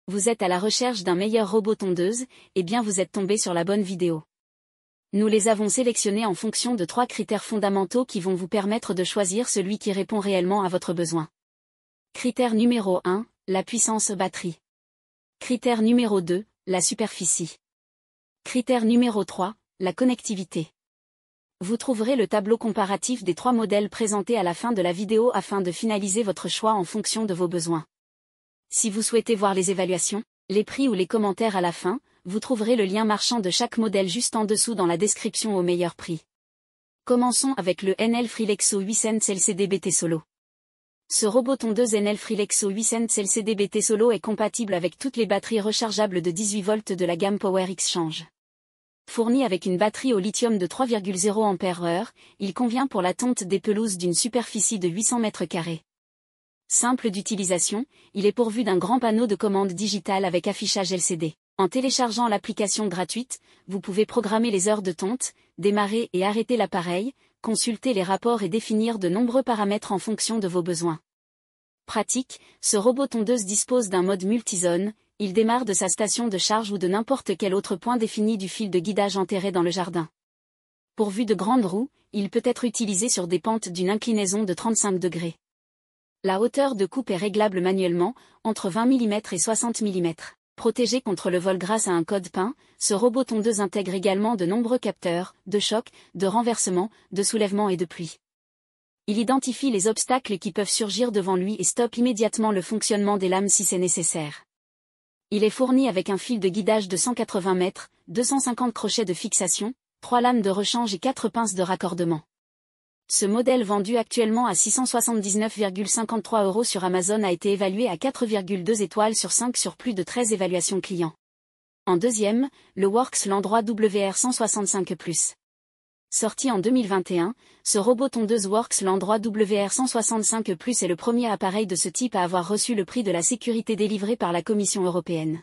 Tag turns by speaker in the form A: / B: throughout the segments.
A: Vous êtes à la recherche d'un meilleur robot tondeuse, eh bien vous êtes tombé sur la bonne vidéo. Nous les avons sélectionnés en fonction de 3 critères fondamentaux qui vont vous permettre de choisir celui qui répond réellement à votre besoin. Critère numéro 1, la puissance batterie. Critère numéro 2, la superficie. Critère numéro 3, la connectivité. Vous trouverez le tableau comparatif des 3 modèles présentés à la fin de la vidéo afin de finaliser votre choix en fonction de vos besoins. Si vous souhaitez voir les évaluations, les prix ou les commentaires à la fin, vous trouverez le lien marchand de chaque modèle juste en dessous dans la description au meilleur prix. Commençons avec le Enel Freelexo 800 LCD BT Solo. Ce robot tondeuse Enel Freelexo 800 LCD BT Solo est compatible avec toutes les batteries rechargeables de 18 volts de la gamme Power Exchange. Fourni avec une batterie au lithium de 3,0 Ah, il convient pour la tonte des pelouses d'une superficie de 800 m². Simple d'utilisation, il est pourvu d'un grand panneau de commande digitale avec affichage LCD. En téléchargeant l'application gratuite, vous pouvez programmer les heures de tonte, démarrer et arrêter l'appareil, consulter les rapports et définir de nombreux paramètres en fonction de vos besoins. Pratique, ce robot tondeuse dispose d'un mode multizone, il démarre de sa station de charge ou de n'importe quel autre point défini du fil de guidage enterré dans le jardin. Pourvu de grandes roues, il peut être utilisé sur des pentes d'une inclinaison de 35 degrés. La hauteur de coupe est réglable manuellement, entre 20 mm et 60 mm. Protégé contre le vol grâce à un code PIN, ce robot tondeuse intègre également de nombreux capteurs, de choc, de renversement, de soulèvement et de pluie. Il identifie les obstacles qui peuvent surgir devant lui et stoppe immédiatement le fonctionnement des lames si c'est nécessaire. Il est fourni avec un fil de guidage de 180 mètres, 250 crochets de fixation, 3 lames de rechange et 4 pinces de raccordement. Ce modèle vendu actuellement à 679,53 € sur Amazon a été évalué à 4,2 étoiles sur 5 sur plus de 13 évaluations clients. En deuxième, le Works Landroid WR165+. Sorti en 2021, ce robot tondeuse Works Landroid WR165+ est le premier appareil de ce type à avoir reçu le prix de la sécurité délivré par la Commission européenne.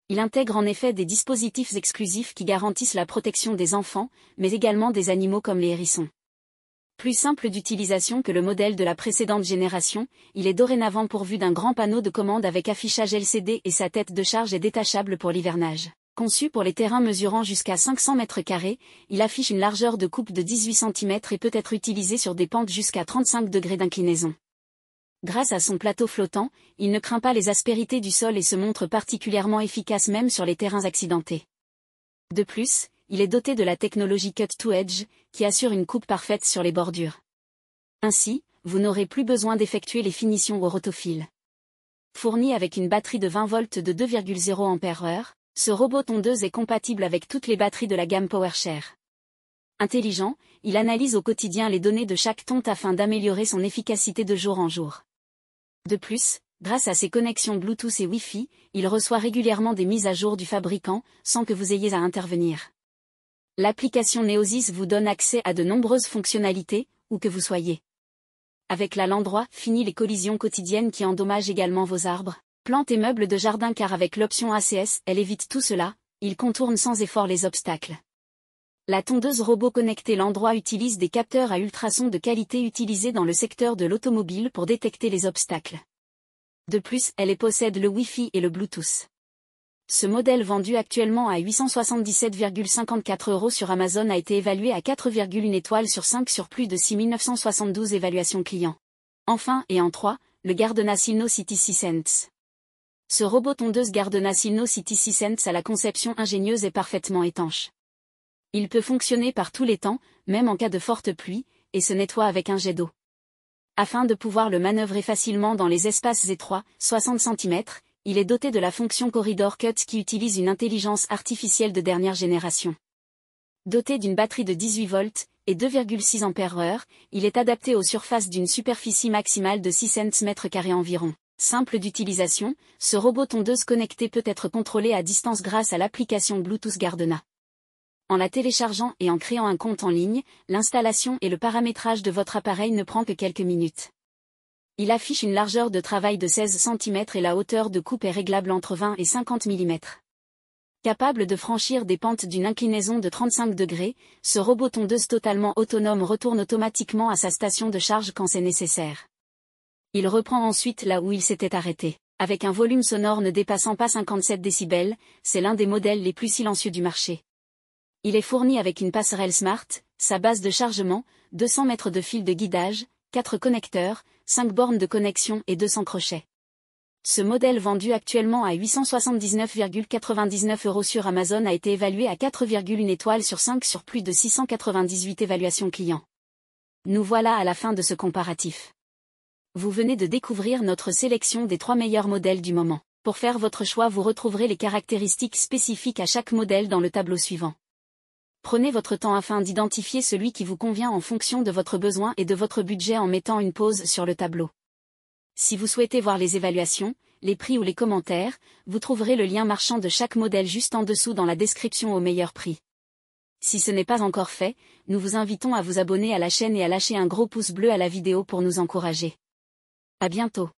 A: Il intègre en effet des dispositifs exclusifs qui garantissent la protection des enfants, mais également des animaux comme les hérissons. Plus simple d'utilisation que le modèle de la précédente génération, il est dorénavant pourvu d'un grand panneau de commande avec affichage LCD et sa tête de charge est détachable pour l'hivernage. Conçu pour les terrains mesurant jusqu'à 500 m², il affiche une largeur de coupe de 18 cm et peut être utilisé sur des pentes jusqu'à 35 degrés d'inclinaison. Grâce à son plateau flottant, il ne craint pas les aspérités du sol et se montre particulièrement efficace même sur les terrains accidentés. De plus, il est doté de la technologie Cut to Edge, qui assure une coupe parfaite sur les bordures. Ainsi, vous n'aurez plus besoin d'effectuer les finitions au rotofil. Fourni avec une batterie de 20 volts de 2,0 Ah, ce robot tondeuse est compatible avec toutes les batteries de la gamme PowerShare. Intelligent, il analyse au quotidien les données de chaque tonte afin d'améliorer son efficacité de jour en jour. De plus, grâce à ses connexions Bluetooth et Wi-Fi, il reçoit régulièrement des mises à jour du fabricant, sans que vous ayez à intervenir. L'application Neosys vous donne accès à de nombreuses fonctionnalités, où que vous soyez. Avec la Landroid, fini les collisions quotidiennes qui endommagent également vos arbres, plantes et meubles de jardin car avec l'option ACS, elle évite tout cela, il contourne sans effort les obstacles. La tondeuse robot connectée Landroid utilise des capteurs à ultrasons de qualité utilisés dans le secteur de l'automobile pour détecter les obstacles. De plus, elle possède le Wi-Fi et le Bluetooth. Ce modèle vendu actuellement à 877,54 € sur Amazon a été évalué à 4,1 étoiles sur 5 sur plus de 6 972 évaluations clients. Enfin et en 3, le Gardena Silno City 600. Ce robot tondeuse Gardena Silno City 600 a la conception ingénieuse et parfaitement étanche. Il peut fonctionner par tous les temps, même en cas de forte pluie, et se nettoie avec un jet d'eau. Afin de pouvoir le manœuvrer facilement dans les espaces étroits, 60 cm, il est doté de la fonction Corridor Cut qui utilise une intelligence artificielle de dernière génération. Doté d'une batterie de 18 volts et 2,6 Ah, il est adapté aux surfaces d'une superficie maximale de 600 m² environ. Simple d'utilisation, ce robot tondeuse connecté peut être contrôlé à distance grâce à l'application Bluetooth Gardena. En la téléchargeant et en créant un compte en ligne, l'installation et le paramétrage de votre appareil ne prend que quelques minutes. Il affiche une largeur de travail de 16 cm et la hauteur de coupe est réglable entre 20 et 50 mm. Capable de franchir des pentes d'une inclinaison de 35 degrés, ce robot tondeuse totalement autonome retourne automatiquement à sa station de charge quand c'est nécessaire. Il reprend ensuite là où il s'était arrêté. Avec un volume sonore ne dépassant pas 57 décibels, c'est l'un des modèles les plus silencieux du marché. Il est fourni avec une passerelle Smart, sa base de chargement, 200 mètres de fil de guidage, 4 connecteurs, 5 bornes de connexion et 200 crochets. Ce modèle vendu actuellement à 879,99 € sur Amazon a été évalué à 4,1 étoiles sur 5 sur plus de 698 évaluations clients. Nous voilà à la fin de ce comparatif. Vous venez de découvrir notre sélection des 3 meilleurs modèles du moment. Pour faire votre choix, vous retrouverez les caractéristiques spécifiques à chaque modèle dans le tableau suivant. Prenez votre temps afin d'identifier celui qui vous convient en fonction de votre besoin et de votre budget en mettant une pause sur le tableau. Si vous souhaitez voir les évaluations, les prix ou les commentaires, vous trouverez le lien marchand de chaque modèle juste en dessous dans la description au meilleur prix. Si ce n'est pas encore fait, nous vous invitons à vous abonner à la chaîne et à lâcher un gros pouce bleu à la vidéo pour nous encourager. À bientôt.